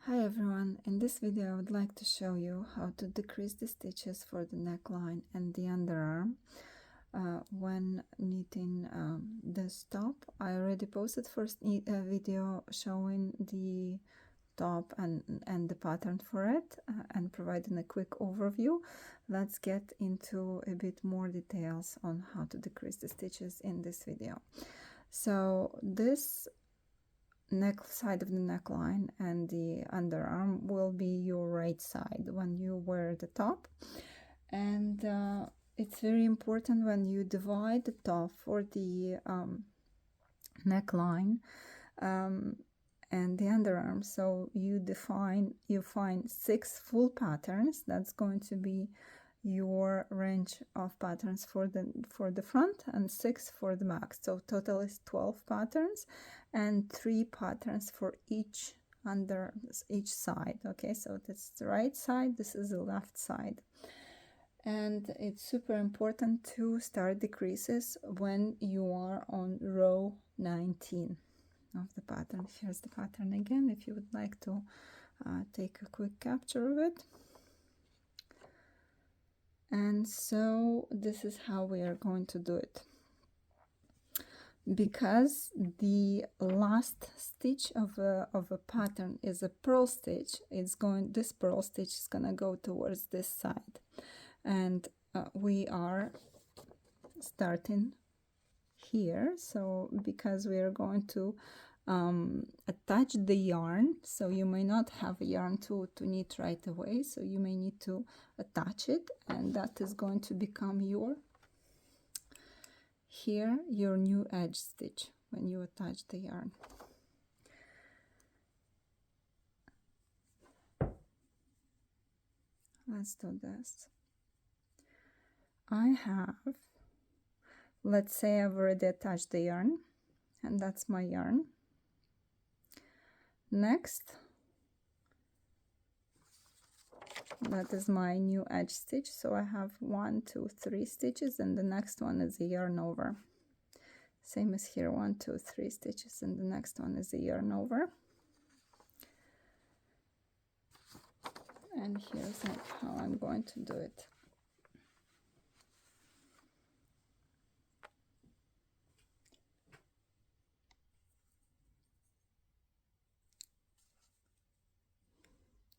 Hi everyone, in this video I would like to show you how to decrease the stitches for the neckline and the underarm when knitting this top. I already posted first video showing the top and the pattern for it and providing a quick overview. Let's get into a bit more details on how to decrease the stitches in this video. So this side of the neckline and the underarm will be your right side when you wear the top, and it's very important when you divide the top for the neckline and the underarm. So you find 6 full patterns. That's going to be your range of patterns for the front and 6 for the back. So total is 12 patterns and 3 patterns for each side. Okay, so that's the right side, this is the left side. And it's super important to start decreases when you are on row 19 of the pattern. Here's the pattern again if you would like to take a quick capture of it. And so this is how we are going to do it. Because the last stitch of a pattern is a purl stitch, this purl stitch is gonna go towards this side, and we are starting here. So because we are going to attach the yarn, so you may not have a yarn to knit right away, so you may need to attach it, and that is going to become your new edge stitch when you attach the yarn. Let's do this. I have, let's say I've already attached the yarn, and that's my yarn. Next, that is my new edge stitch, so I have 1, 2, 3 stitches, and the next one is a yarn over. Same as here, 1, 2, 3 stitches, and the next one is a yarn over. And here's how I'm going to do it.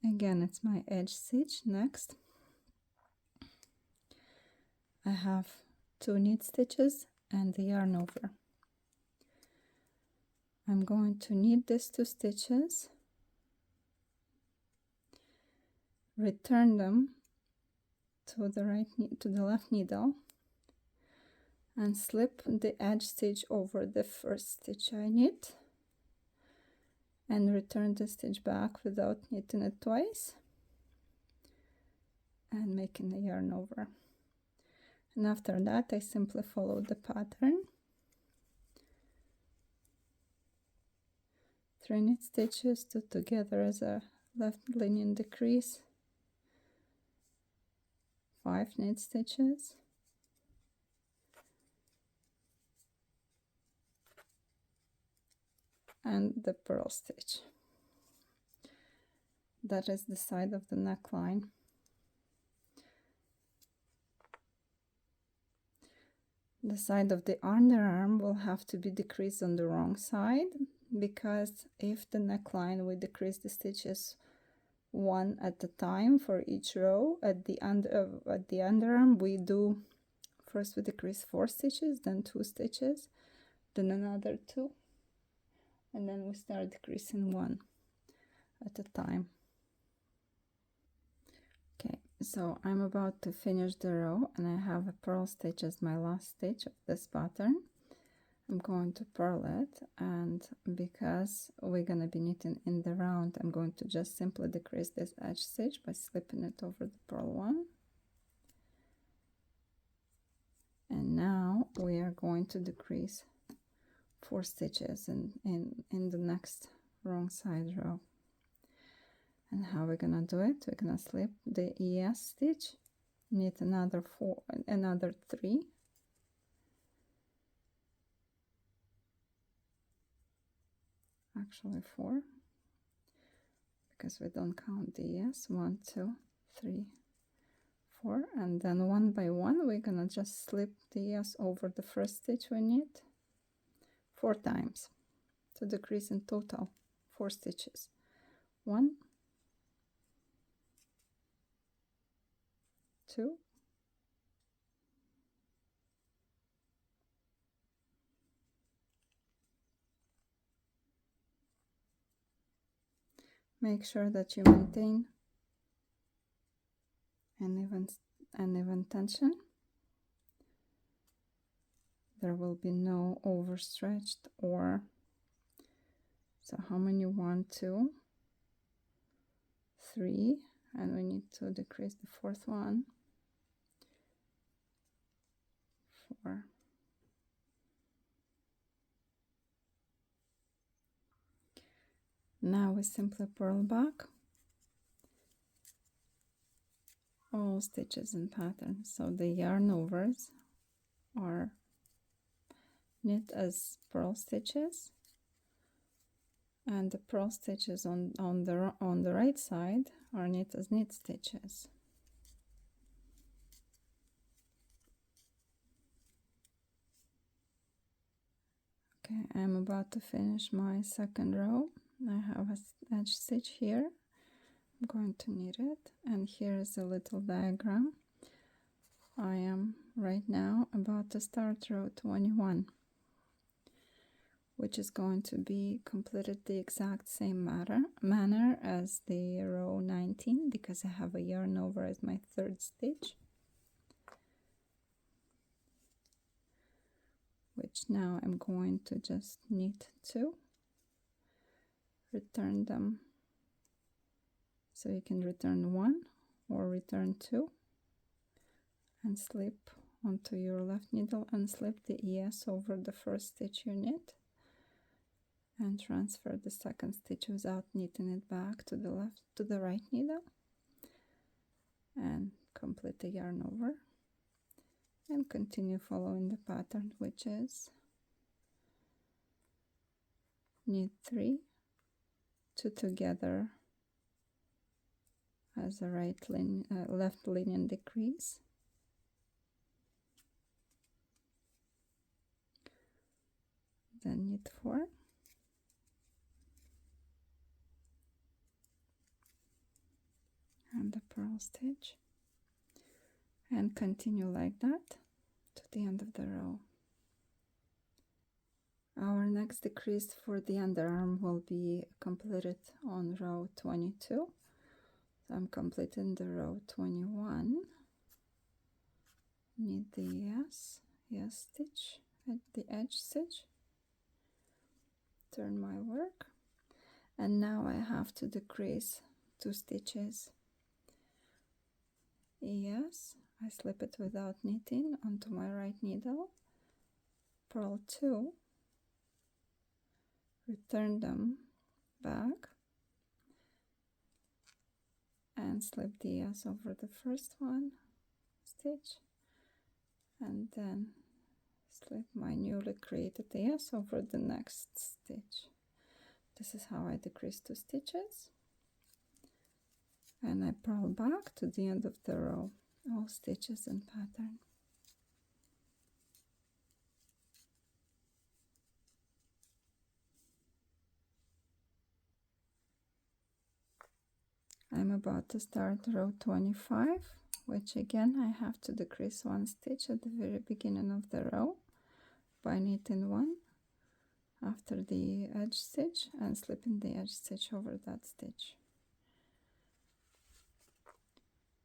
Again, it's my edge stitch. Next, I have 2 knit stitches and the yarn over. I'm going to knit these 2 stitches, return them to the left needle, and slip the edge stitch over the first stitch I knit, and return the stitch back without knitting it twice and making the yarn over. And after that I simply follow the pattern. 3 knit stitches, 2 together as a left linear decrease, 5 knit stitches, and the purl stitch. That is the side of the neckline. The side of the underarm will have to be decreased on the wrong side, because if the neckline, we decrease the stitches 1 at a time for each row. At the underarm we do, first we decrease 4 stitches, then 2 stitches, then another 2, and then we start decreasing 1 at a time. Okay, so I'm about to finish the row, and I have a purl stitch as my last stitch of this pattern. I'm going to purl it, and because we're gonna be knitting in the round, I'm going to just simply decrease this edge stitch by slipping it over the purl one. And now we are going to decrease 4 stitches in the next wrong side row. And how we're gonna do it, we're gonna slip the ES stitch, knit another 3, actually 4, because we don't count the ES. 1, 2, 3, 4, and then one by one we're gonna just slip the ES over the first stitch we knit 4 times to decrease in total 4 stitches. 1, 2, 'Make sure that you maintain an even tension. There will be no overstretched or, so how many? 1, 2, 3, and we need to decrease the 4th one. 4. Now we simply purl back all stitches in pattern. So the yarn overs are knit as purl stitches, and the purl stitches on the right side are knit as knit stitches. Okay, I'm about to finish my 2nd row. I have an edge stitch here. I'm going to knit it, and here is a little diagram. I am right now about to start row 21, which is going to be completed the exact same manner as the row 19, because I have a yarn over as my 3rd stitch, which now I'm going to just knit 2, return them, so you can return 1 or return 2, and slip onto your left needle and slip the ES over the 1st stitch you knit, and transfer the 2nd stitch without knitting it back to the right needle, and complete the yarn over, and continue following the pattern, which is knit 3, 2 together as a left linen decrease, then knit 4, and the purl stitch, and continue like that to the end of the row. Our next decrease for the underarm will be completed on row 22. So I'm completing the row 21. Knit the ES stitch at the edge stitch, turn my work, and now I have to decrease 2 stitches. ES, I slip it without knitting onto my right needle, purl 2, return them back, and slip the ES over the 1st stitch, and then slip my newly created ES over the next stitch. This is how I decrease 2 stitches, and I purl back to the end of the row, all stitches in pattern. I'm about to start row 25, which again I have to decrease 1 stitch at the very beginning of the row by knitting 1 after the edge stitch and slipping the edge stitch over that stitch.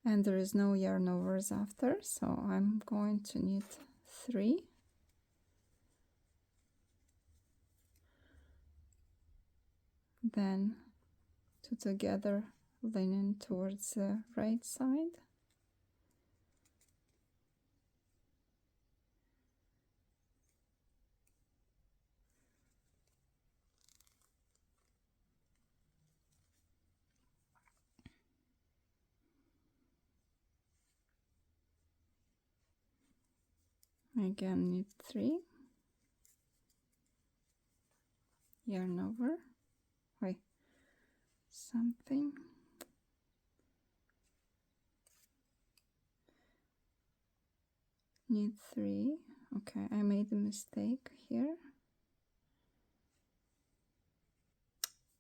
And there is no yarn overs after, so I'm going to knit 3, then 2 together, leaning towards the right side, again knit 3, yarn over, something. Knit 3. Okay, I made a mistake here.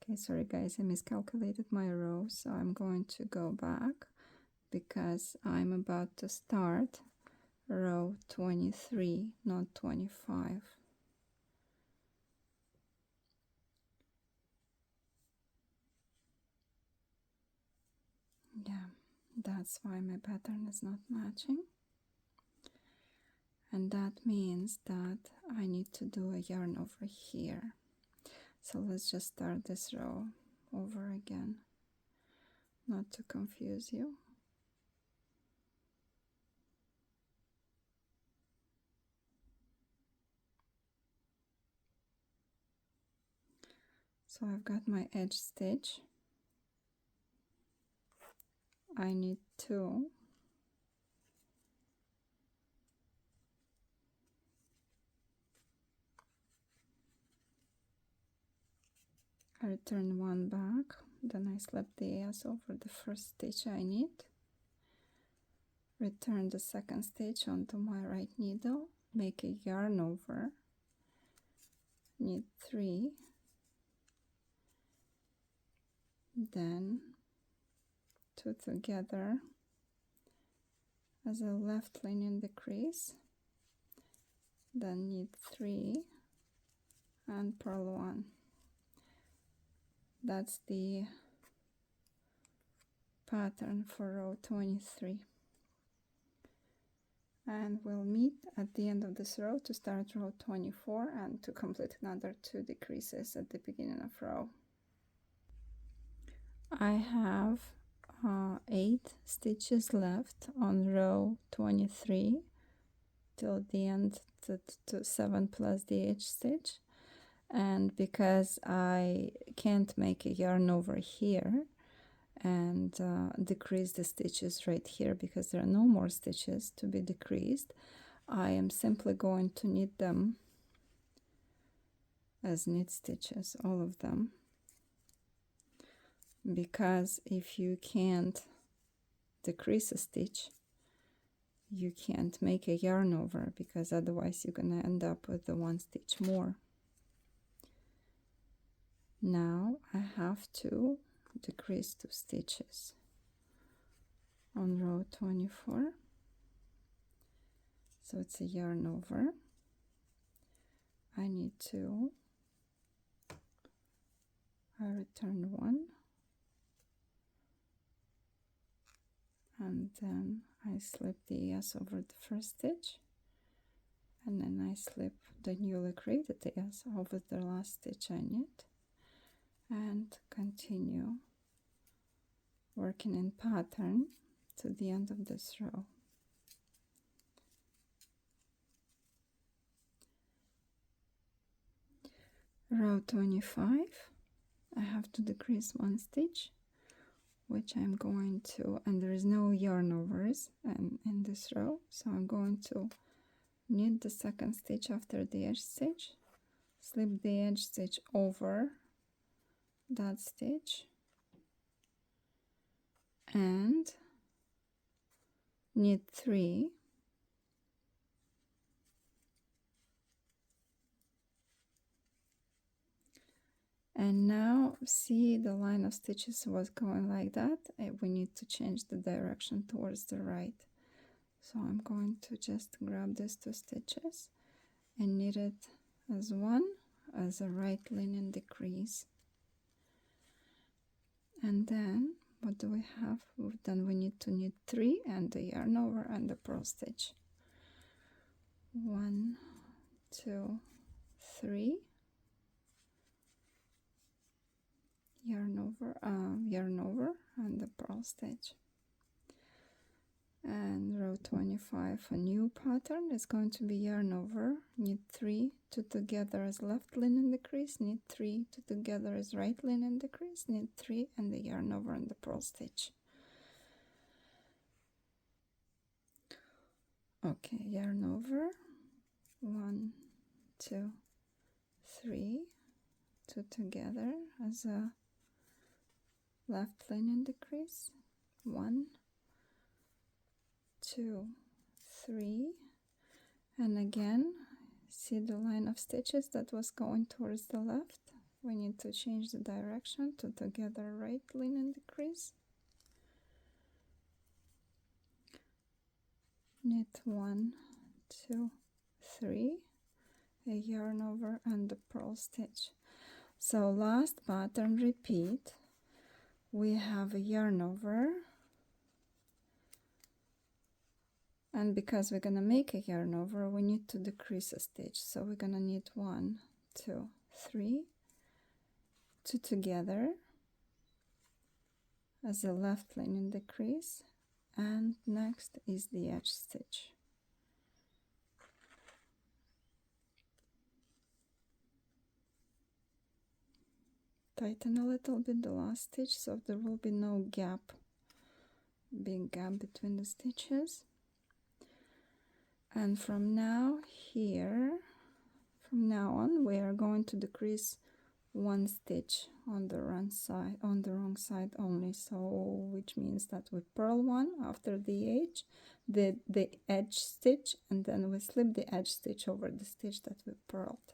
Okay, sorry guys, I miscalculated my row, so I'm going to go back because I'm about to start row 23, not 25. Yeah, that's why my pattern is not matching. And that means that I need to do a yarn over here. So let's just start this row over again, not to confuse you. So I've got my edge stitch. I need 2. I return 1 back, then I slip the S over the first stitch I knit. Return the second stitch onto my right needle, make a yarn over, knit 3, then 2 together as a left linen decrease, then knit 3 and purl 1. That's the pattern for row 23. And we'll meet at the end of this row to start row 24 and to complete another 2 decreases at the beginning of row. I have 8 stitches left on row 23 till the end to 7 plus the edge stitch, and because I can't make a yarn over here and decrease the stitches right here because there are no more stitches to be decreased, I am simply going to knit them as knit stitches, all of them, because if you can't decrease a stitch, you can't make a yarn over, because otherwise you're gonna end up with the 1 stitch more. Now I have to decrease 2 stitches on row 24, so it's a yarn over. I need 2, I return 1, and then I slip the S over the first stitch, and then I slip the newly created S over the last stitch I knit, and continue working in pattern to the end of this row. Row 25, I have to decrease 1 stitch, which I'm going to, and there is no yarn overs in this row, so I'm going to knit the second stitch after the edge stitch, slip the edge stitch over that stitch, and knit 3, and now see the line of stitches was going like that. We need to change the direction towards the right, so I'm going to just grab these 2 stitches and knit it as one, as a right linen decrease. And then what do we have? Then we need to knit 3 and the yarn over and the purl stitch. 1, 2, 3, yarn over and the purl stitch. And row 25, a new pattern is going to be yarn over, knit 3, 2 together as left linen decrease, knit 3, 2 together as right linen decrease, knit 3 and the yarn over and the purl stitch. Okay, yarn over, 1, 2, 3, 2 together as a left linen decrease, 1, 2, 3, and again see the line of stitches that was going towards the left. We need to change the direction to together right linen decrease, knit 1, 2, 3, a yarn over and the purl stitch. So last pattern repeat, we have a yarn over, and because we're gonna make a yarn over, we need to decrease a stitch. So we're gonna knit 1, 2, 3, 2 together as a left linen decrease, and next is the edge stitch. Tighten a little bit the last stitch so there will be no gap, big gap between the stitches. And from now on we are going to decrease one stitch on the wrong side only, so which means that we purl one after the edge stitch, and then we slip the edge stitch over the stitch that we purled.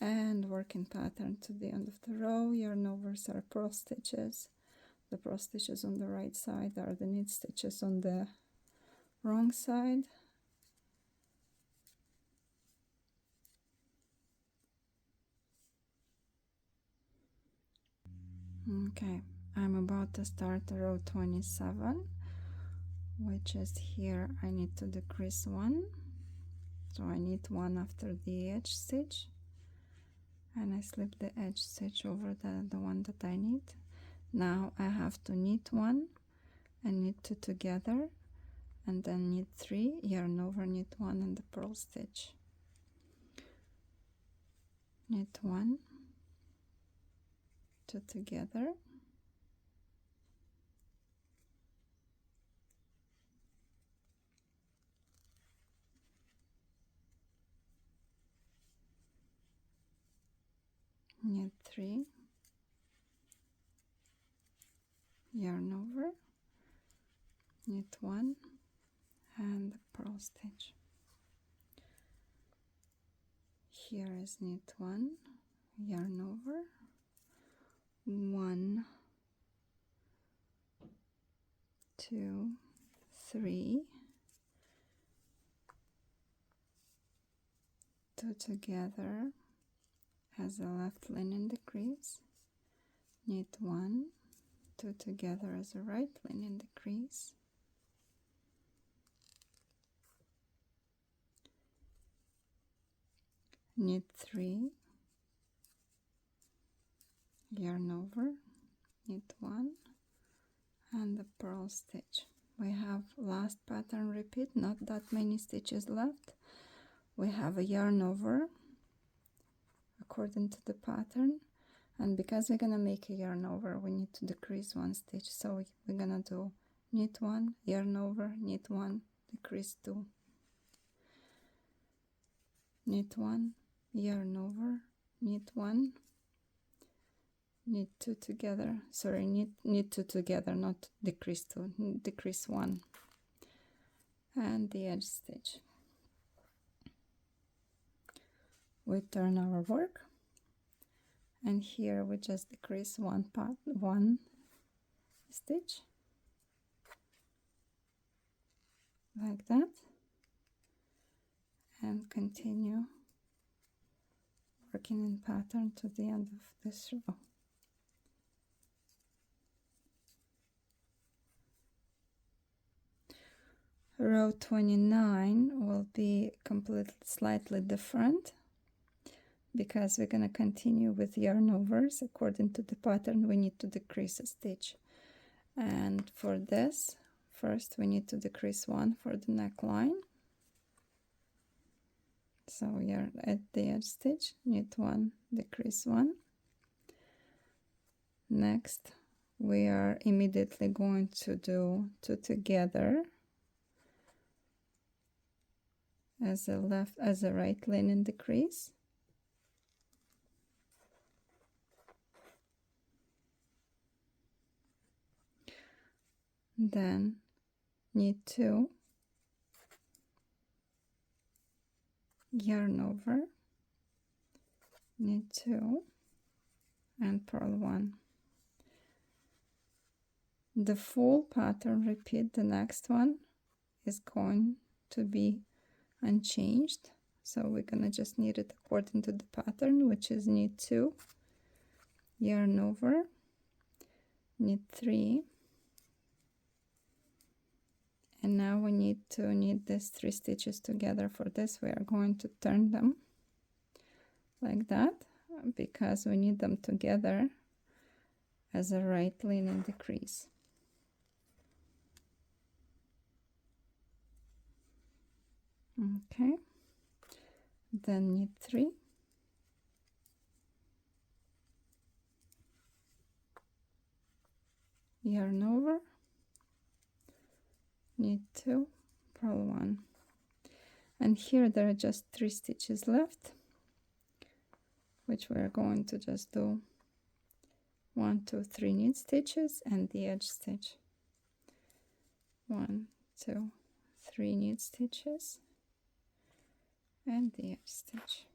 And working pattern to the end of the row. Yarn overs are purl stitches. The purl stitches on the right side are the knit stitches on the wrong side. Okay, I'm about to start row 27, which is here. I need to decrease 1, so I knit 1 after the edge stitch, and I slip the edge stitch over the one that I knit. Now I have to knit 1 and knit 2 together, and then knit 3, yarn over, knit 1 and the purl stitch. Knit 1, 2 together, knit 3, yarn over, knit 1 and the purl stitch. Here is knit 1, yarn over, 1, 2, 3, 2 together as a left linen decrease, knit 1, 2 together as a right linen decrease, knit 3, yarn over, knit 1 and the purl stitch. We have last pattern repeat, not that many stitches left. We have a yarn over according to the pattern, and because we're gonna make a yarn over, we need to decrease 1 stitch, so we're gonna do knit 1, yarn over, knit 1, decrease 2, knit 1, yarn over, knit 1, knit 2 together, sorry, knit 2 together, not decrease 2, decrease 1, and the edge stitch. We turn our work, and here we just decrease one stitch like that, and continue working in pattern to the end of this row. Row 29 will be completely slightly different, because we're going to continue with yarn overs. According to the pattern, we need to decrease a stitch, and for this first we need to decrease 1 for the neckline. So we are at the edge stitch, knit 1, decrease 1. Next we are immediately going to do 2 together as a right linen decrease, then knit 2, yarn over, knit 2, and purl 1. The full pattern repeat. The next one is going to be unchanged, so we're gonna just knit it according to the pattern, which is knit 2, yarn over, knit 3, and now we need to knit these 3 stitches together. For this we are going to turn them like that, because we need them together as a right linen decrease. Okay, then knit 3, yarn over, knit 2, purl 1, and here there are just 3 stitches left, which we are going to just do 1, 2, 3 knit stitches and the edge stitch. 1, 2, 3 knit stitches and the edge stitch.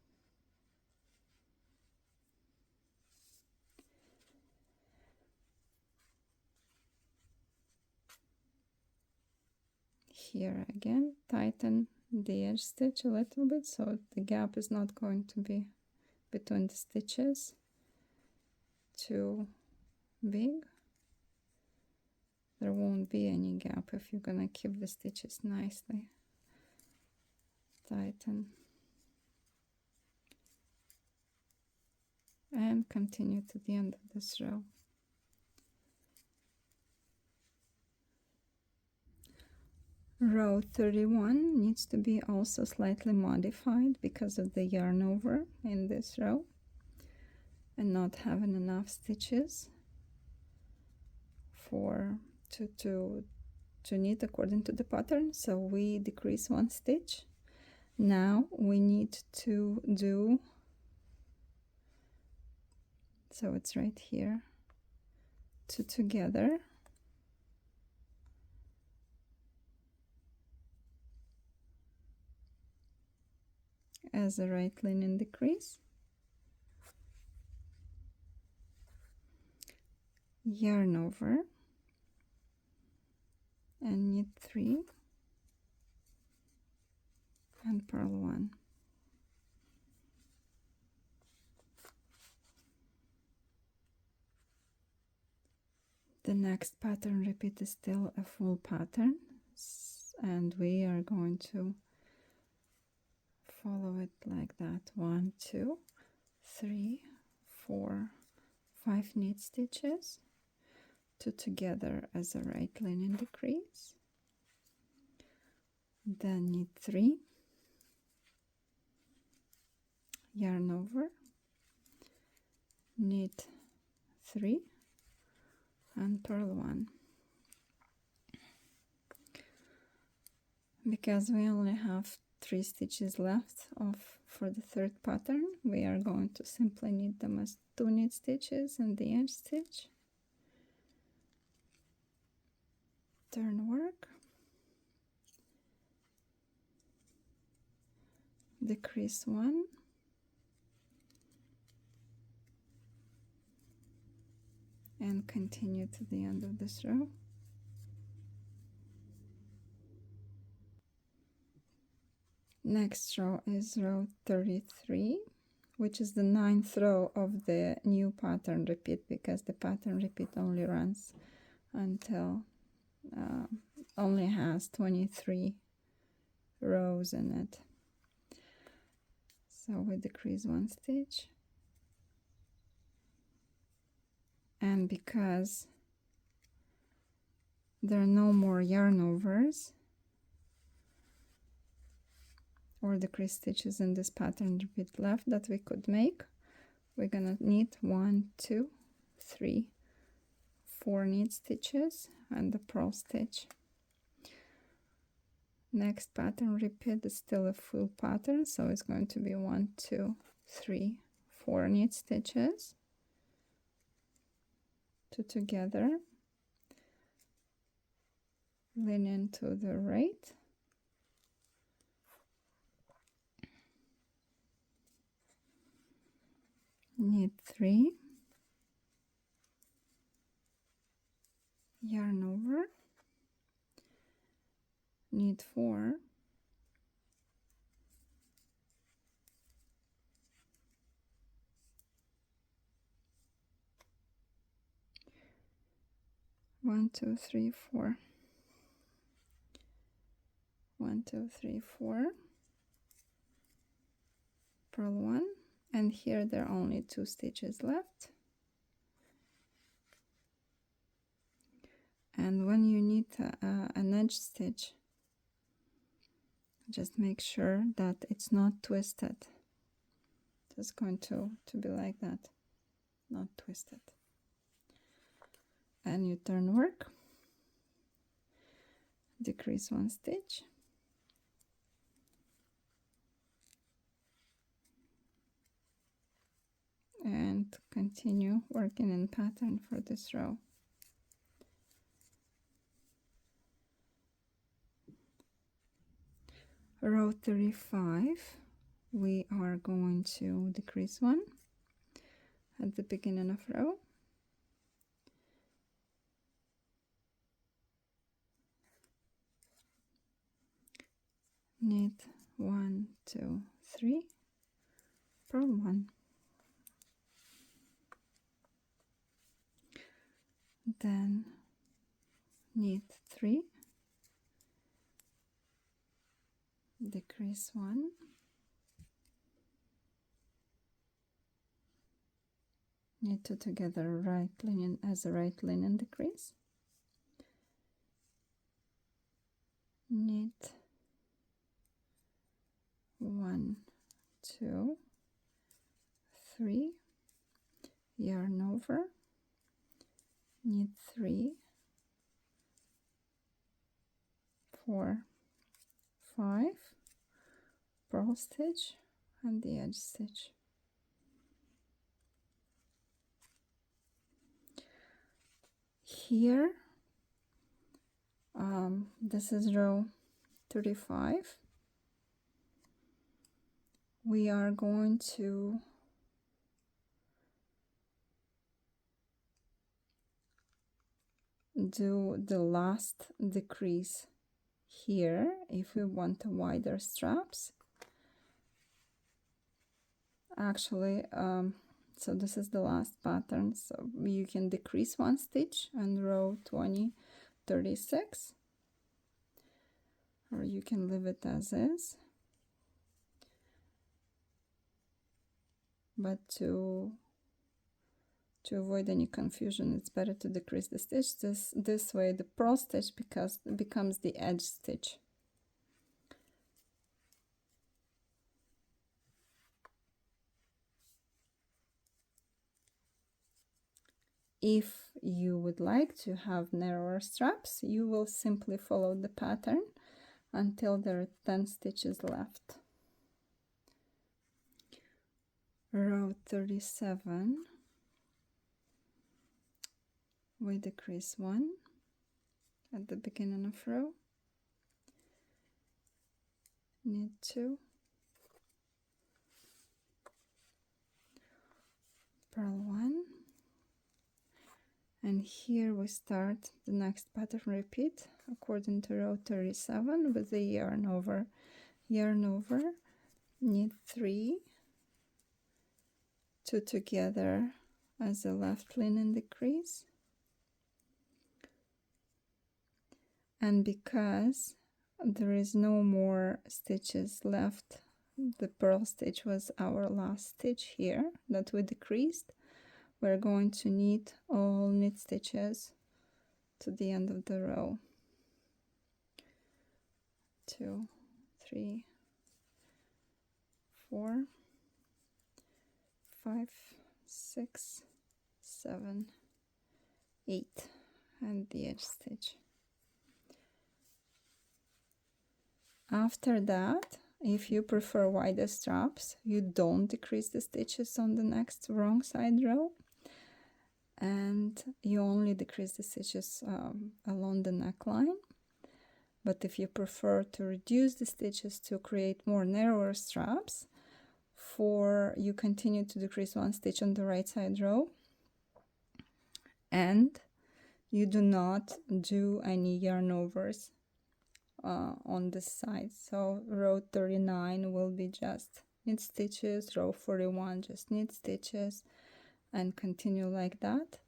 Here again, tighten the edge stitch a little bit so the gap is not going to be between the stitches too big. There won't be any gap if you're gonna keep the stitches nicely. Tighten and continue to the end of this row. Row 31 needs to be also slightly modified because of the yarn over in this row and not having enough stitches to knit according to the pattern, so we decrease 1 stitch. Now we need to do, so it's right here, 2 together, as a right linen decrease, yarn over and knit 3 and purl 1. The next pattern repeat is still a full pattern, and we are going to follow it like that. 1, 2, 3, 4, 5 knit stitches, 2 together as a right linen decrease, then knit 3, yarn over, knit 3 and purl 1. Because we only have 3 stitches left for the third pattern, we are going to simply knit them as 2 knit stitches and the edge stitch. Turn work, decrease 1, and continue to the end of this row. Next row is row 33, which is the 9th row of the new pattern repeat, because the pattern repeat only runs until only has 23 rows in it. So we decrease 1 stitch, and because there are no more yarn overs or decrease stitches in this pattern repeat left that we could make, we're gonna knit 1, 2, 3, 4 knit stitches and the purl stitch. Next pattern repeat is still a full pattern, so it's going to be 1, 2, 3, 4 knit stitches, 2 together, linen to the right, knit 3, yarn over, knit 4, one, two, three, four, 1, 2, 3, 4, purl 1, and here there are only 2 stitches left. And when you knit an edge stitch, just make sure that it's not twisted. It's going to be like that, not twisted. And you turn work, decrease 1 stitch, and continue working in pattern for this row. Row 35, we are going to decrease 1 at the beginning of row, knit 1, 2, 3, purl 1, then knit 3, decrease 1, knit 2 together, right linen as a right linen decrease, knit 1, 2, 3, yarn over, knit 3, 4, 5, purl stitch and the edge stitch. Here, this is row 35. We are going to do the last decrease here if we want a wider straps. Actually, so this is the last pattern, so you can decrease 1 stitch and row 36, or you can leave it as is, but to avoid any confusion, it's better to decrease the stitch. This way the purl stitch becomes the edge stitch. If you would like to have narrower straps, you will simply follow the pattern until there are 10 stitches left. Row 37, we decrease 1 at the beginning of row, knit 2, purl 1, and here we start the next pattern repeat according to row 37 with the yarn over, knit 3, 2 together as a left linen decrease, and because there is no more stitches left, the purl stitch was our last stitch here that we decreased, we're going to knit all knit stitches to the end of the row. 2, 3, 4, 5, 6, 7, 8, and the edge stitch. After that, if you prefer wider straps, you don't decrease the stitches on the next wrong side row, and you only decrease the stitches along the neckline, But if you prefer to reduce the stitches to create more narrower straps, you continue to decrease 1 stitch on the right side row, and you do not do any yarn overs on this side. So row 39 will be just knit stitches, row 41 just knit stitches, and continue like that,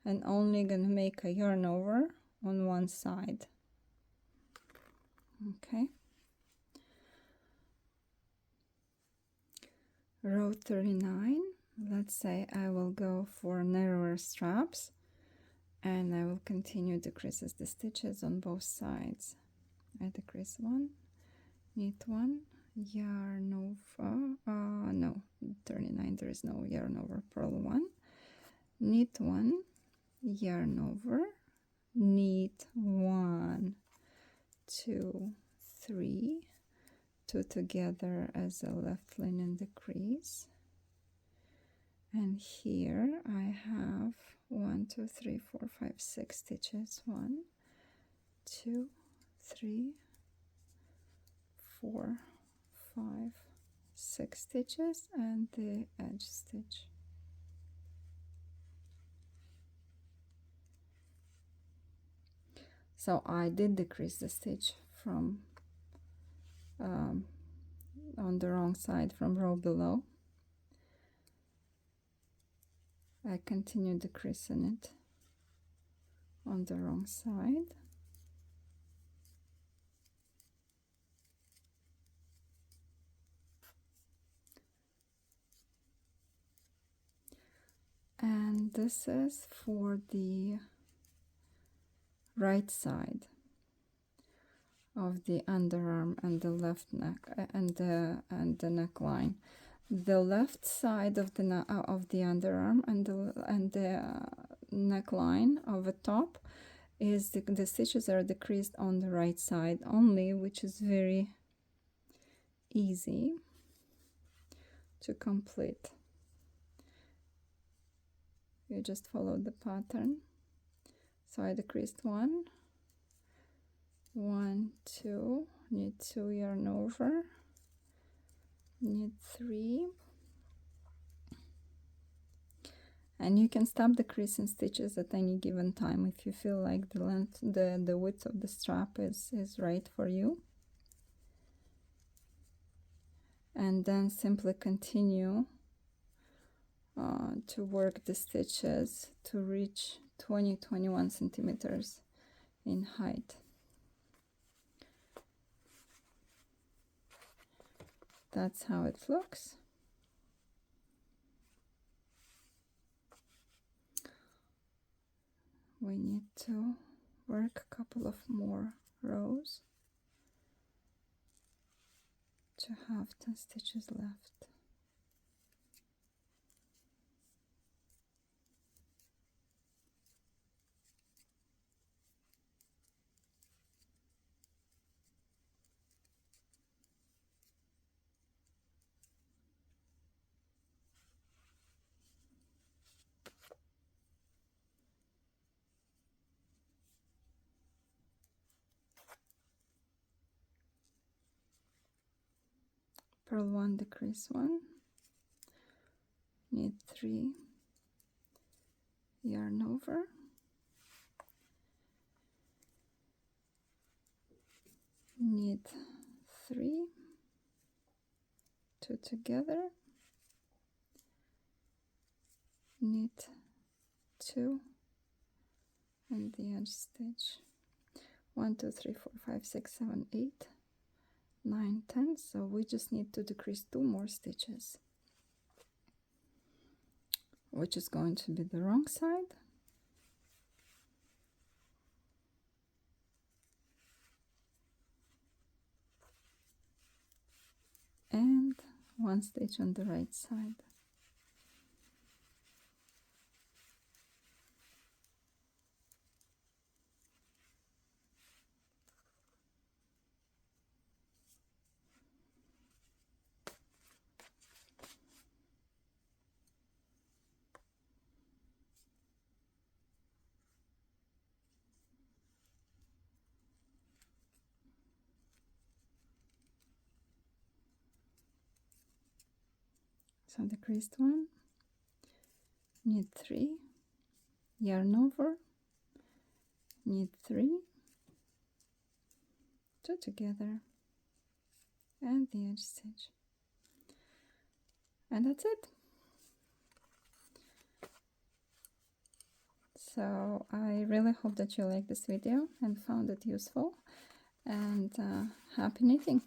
and only gonna make a yarn over on one side. Okay, row 39, let's say I will go for narrower straps, and I will continue decreases the stitches on both sides. I decrease 1, knit 1, yarn over, no, 39 there is no yarn over, purl 1, knit 1, yarn over, knit 1, 2, 3, 2 together as a left linen decrease, and here I have 1, 2, 3, 4, 5, 6 stitches, 1, 2, 3, 4, 5, 6 stitches, and the edge stitch. So I did decrease the stitch from on the wrong side from row below. I continue decreasing it on the wrong side. And this is for the right side of the underarm and the left neck and the neckline. The left side of the underarm and the neckline of the top is the stitches are decreased on the right side only, which is very easy to complete. You just follow the pattern. So I decreased 1, 1, 2, knit 2, yarn over, knit 3, and you can stop decreasing stitches at any given time if you feel like the length, the width of the strap is right for you, and then simply continue to work the stitches to reach 21 centimeters in height. That's how it looks. We need to work a couple of more rows to have 10 stitches left. Purl 1, decrease 1, knit 3, yarn over, knit 3, 2 together, knit 2, and the edge stitch. 1, 2, 3, 4, 5, 6, 7, 8, 9, 10. So we just need to decrease 2 more stitches, which is going to be the wrong side. And 1 stitch on the right side. So the creased one, knit 3, yarn over, knit 3, 2 together, and the edge stitch, and that's it. So I really hope that you liked this video and found it useful, and happy knitting!